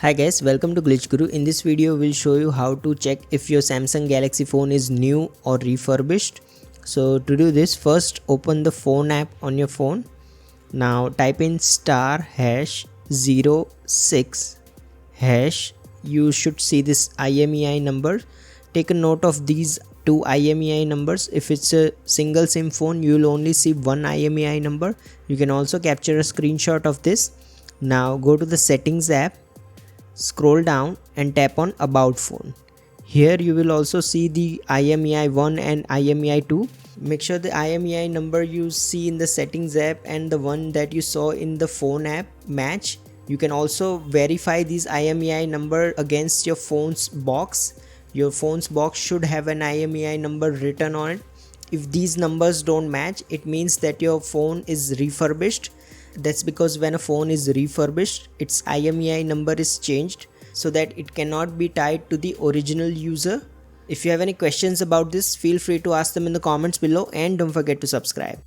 Hi guys, welcome to Glitch Guru. In this video, we'll show you how to check if your Samsung Galaxy phone is new or refurbished. So to do this, first open the phone app on your phone. Now type in *#06#. You should see this IMEI number. Take a note of these two IMEI numbers. If it's a single SIM phone, you will only see one IMEI number. You can also capture a screenshot of this. Now go to the settings app. Scroll down and tap on About Phone. Here you will also see the IMEI 1 and IMEI 2. Make sure the IMEI number you see in the settings app and the one that you saw in the phone app match. You can also verify these IMEI number against your phone's box. Your phone's box should have an IMEI number written on it. If these numbers don't match, it means that your phone is refurbished. That's because when a phone is refurbished, its IMEI number is changed so that it cannot be tied to the original user. If you have any questions about this, feel free to ask them in the comments below and don't forget to subscribe.